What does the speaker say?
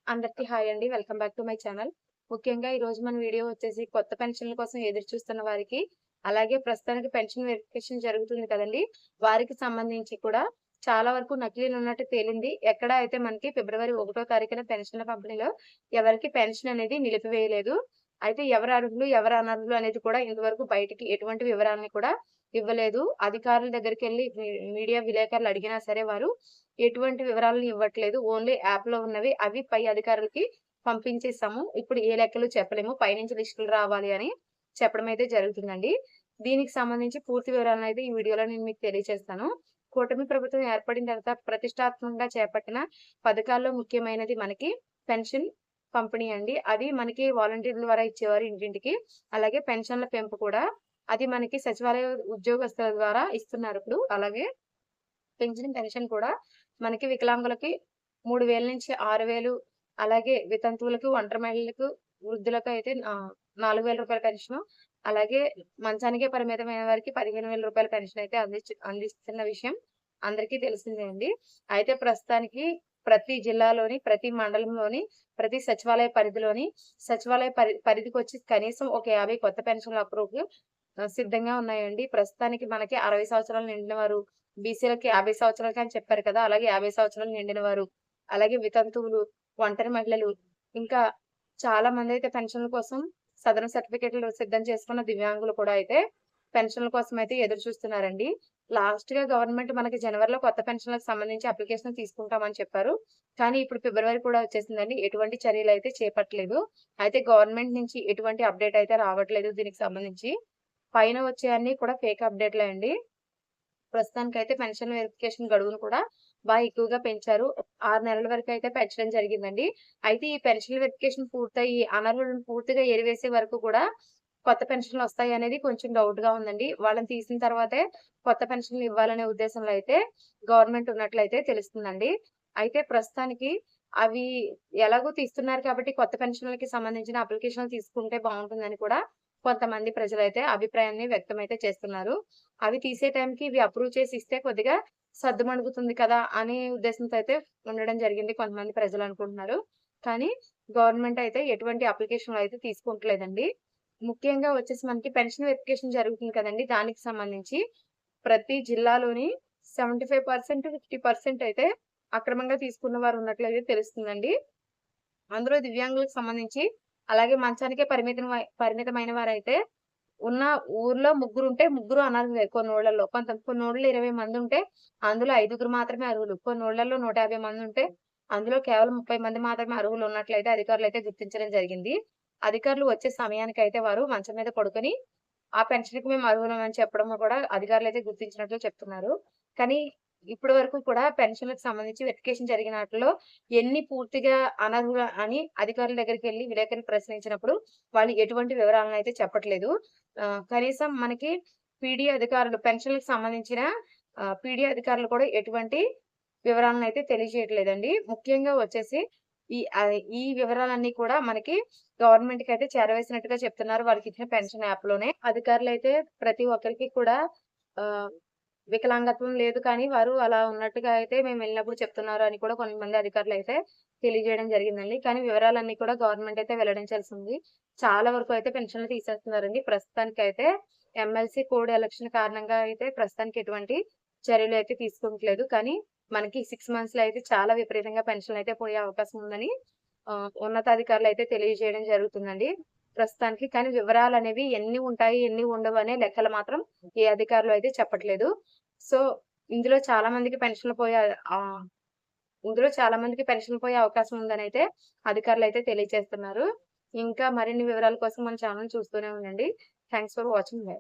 అందరికీ హాయ్ అండి. Welcome back to my channel. ముఖ్యంగా ఈరోజు మన వీడియో వచ్చేసి కొత్త పెన్షన్ల కోసం ఎదురు చూస్తున్న వారికి, అలాగే ప్రస్తుతానికి పెన్షన్ వెరిఫికేషన్ జరుగుతుంది కదండీ! వారికి సంబంధించి కూడా చాలా వరకు నకిలీలున్నట్టు తేలింది. ఎక్కడ అయితే మనకి ఫిబ్రవరి 1 తారీఖున పెన్షన్ల పంపిణీలో ఎవరికీ పెన్షన్ అనేది నిలిపివేయలేదు. అయితే ఎవరు అర్హులు, ఎవరు అనర్హులు అనేది కూడా ఇంతవరకు బయటికి ఎటువంటి వివరాలను కూడా ఇవ్వలేదు. అధికారుల దగ్గరికెళ్లి మీడియా విలేకరులు అడిగినా సరే వారు ఎటువంటి వివరాలను ఇవ్వట్లేదు. ఓన్లీ యాప్‌లో ఉన్నవి అవి పై అధికారులకి పంపించేసాము. ఇప్పుడు ఏ లెక్కలు చెప్పలేము. పైనుంచి లిస్టులు రావాలి అని చెప్పడం అయితే జరుగుతుందండి. దీనికి సంబంధించి పూర్తి వివరాలనైతే ఈ వీడియోలో నేను మీకు తెలియజేస్తాను. కూటమి ప్రభుత్వం ఏర్పడిన తర్వాత ప్రతిష్టాత్మకంగా చేపట్టిన పథకాల్లో ముఖ్యమైనది మనకి పెన్షన్ పంపిణీ అండి. అది మనకి వాలంటీర్ల ద్వారా ఇచ్చేవారు ఇంటింటికి. అలాగే పెన్షన్ల పెంపు కూడా అది మనకి సచివాలయ ఉద్యోగస్తుల ద్వారా ఇస్తున్నారు ఇప్పుడు. అలాగే పెంచిన పెన్షన్ కూడా మనకి వికలాంగులకి 3000 నుంచి 6000 అలాగే వితంతువులకు, ఒంటరి మహిళలకు, వృద్ధులకు అయితే 4000 రూపాయల పెన్షను. అలాగే మంచానికే పరిమితమైన వారికి 15,000 రూపాయల పెన్షన్ అయితే అందిస్తున్న విషయం అందరికీ తెలిసిందే అండి. అయితే ప్రస్తుతానికి ప్రతి జిల్లాలోని, ప్రతి మండలంలోని, ప్రతి సచివాలయ పరిధిలోని సచివాలయ పరిధికొచ్చి కనీసం ఒక 50 కొత్త పెన్షన్‌లు అప్రూవ్‌కి సిద్ధంగా ఉన్నాయండి. ప్రస్తుతానికి మనకి 60 సంవత్సరాలు నిండిన వారు, బీసీలకి 50 సంవత్సరాలకి అని చెప్పారు కదా! అలాగే 50 సంవత్సరాలు నిండిన వారు, అలాగే వితంతువులు, ఒంటరి మహిళలు, ఇంకా చాలా మందైతే పెన్షన్‌ల కోసం సదరన సర్టిఫికేట్‌లు సిద్ధం చేసుకున్న దివ్యాంగులు కూడా అయితే పెన్షన్‌ల కోసం అయితే ఎదురు చూస్తున్నారండి. లాస్ట్‌గా గవర్నమెంట్ మనకి జనవరిలో కొత్త పెన్షన్‌లకు సంబంధించి అప్లికేషన్ తీసుకుంటామని చెప్పారు. కానీ ఇప్పుడు ఫిబ్రవరి కూడా వచ్చేసిందండి. ఎటువంటి చర్యలైతే చేపట్టలేదు. అయితే గవర్నమెంట్ నుంచి ఎటువంటి అప్డేట్ అయితే రావట్లేదు దీనికి సంబంధించి. పైన వచ్చేయన్నీ కూడా ఫేక్ అప్డేట్‌లే అండి. ప్రస్తుతానికైతే పెన్షన్ వెరిఫికేషన్ గడువును కూడా ఎక్కువగా పెంచారు. 6 నెలల వరకైతే పెంచడం జరిగిందండి. అయితే ఈ పెన్షన్ వెరిఫికేషన్ పూర్తయ్యి అనర్హులను పూర్తిగా ఏరివేసే వరకు కూడా కొత్త పెన్షన్‌లొస్తాయనేది కొంచెం డౌట్‌గా ఉందండి. వాళ్ళని తీసిన తర్వాతే కొత్త పెన్షన్‌లు ఇవ్వాలనే ఉద్దేశంలో అయితే గవర్నమెంట్ ఉన్నట్లయితే తెలుస్తుందండి. అయితే ప్రస్తుతానికి అవి ఎలాగో తీస్తున్నారు కాబట్టి కొత్త పెన్షన్‌లకి సంబంధించిన అప్లికేషన్‌లు తీసుకుంటే బావుంటుందని కూడా కొంతమంది ప్రజలైతే అభిప్రాయాన్ని వ్యక్తమైతే చేస్తున్నారు. అవి తీసే టైంకి ఇవి అప్రూవ్ చేసి ఇస్తే కొద్దిగా సద్దుమణుగుతుంది కదా! అనే ఉద్దేశంతో అయితే ఉండడం జరిగింది కొంతమంది ప్రజలనుకుంటున్నారు. కానీ గవర్నమెంట్ అయితే ఎటువంటి అప్లికేషన్‌లు అయితే తీసుకుంటలేదండి. ముఖ్యంగా వచ్చేసి మనకి పెన్షన్ వెరిఫికేషన్ జరుగుతుంది కదండీ! దానికి సంబంధించి ప్రతి జిల్లాలోని 75% 50% అయితే అక్రమంగా తీసుకున్న వారు ఉన్నట్లయితే తెలుస్తుందండి. అందులో దివ్యాంగులకు సంబంధించి అలాగే మంచానికే పరిమితమైన వారైతే ఉన్న ఊర్లో ముగ్గురుంటే ముగ్గురు అనర్హులే కొన్ని ఊళ్ళల్లో. కొన్ని ఊళ్ళలో 20 మందుంటే అందులో 5గురు మాత్రమే అర్హులు. కొన్ని ఊళ్ళల్లో 150 మందుంటే అందులో కేవలం 30 మంది మాత్రమే అర్హులున్నట్లయితే అధికారులైతే గుర్తించడం జరిగింది. అధికారులు వచ్చే సమయానికైతే వారు మంచం మీద పడుకొని ఆ పెన్షన్‌కి మేము అర్హులమని చెప్పడం కూడా అధికారులైతే గుర్తించినట్లు చెప్తున్నారు. కానీ ఇప్పటి వరకు కూడా పెన్షన్‌లకు సంబంధించి వెరిఫికేషన్ జరిగిన ఆటిల్లో ఎన్ని పూర్తిగా అనర్హులు అని అధికారుల దగ్గరికెళ్లి విలేకరులు ప్రశ్నించినప్పుడు వాళ్ళు ఎటువంటి వివరాలనైతే చెప్పట్లేదు. కనీసం మనకి పీడీ అధికారులు పెన్షన్‌లకు సంబంధించిన పీడీ అధికారులు కూడా ఎటువంటి వివరాలనైతే తెలియజేయట్లేదండి. ముఖ్యంగా వచ్చేసి ఈ వివరాలన్నీ కూడా మనకి గవర్నమెంట్‌కైతే చేరవేసినట్టుగా చెప్తున్నారు. వాళ్ళకిచ్చిన పెన్షన్ యాప్‌లోనే. అధికారులైతే ప్రతి ఒక్కరికి కూడా ఆహ్, వికలాంగత్వం లేదు కానీ వారు అలా ఉన్నట్టుగా అయితే మేము వెళ్ళినప్పుడు చెప్తున్నారు అని కూడా కొంతమంది అధికారులైతే తెలియజేయడం జరిగిందండి. కానీ వివరాలన్నీ కూడా గవర్నమెంట్ అయితే వెల్లడించాల్సింది. చాలా వరకు అయితే పెన్షన్‌లు తీసేస్తున్నారండి. ప్రస్తుతానికైతే ఎమ్మెల్సీ కోడ్ ఎలక్షన్ కారణంగా అయితే ప్రస్తుతానికి ఎటువంటి చర్యలైతే తీసుకుంటలేదు. కానీ మనకి 6 మంత్స్‌లో అయితే చాలా విపరీతంగా పెన్షన్‌లయితే పోయే అవకాశం ఉందని ఉన్నతాధికారులైతే తెలియజేయడం జరుగుతుందండి ప్రస్తుతానికి. కానీ వివరాలనేవి ఎన్ని ఉంటాయి, ఎన్ని ఉండవనే లెక్కలు మాత్రం ఏ అధికారులు అయితే చెప్పట్లేదు. సో, ఇందులో చాలా మందికి పెన్షన్‌లు పోయే ఆహ్, ఇందులో చాలా మందికి పెన్షన్‌లు పోయే అవకాశం ఉందనైతే అధికారులైతే తెలియజేస్తున్నారు. ఇంకా మరిన్ని వివరాల కోసం మన ఛానెల్ చూస్తూనే ఉండండి. Thanks for watching. బై.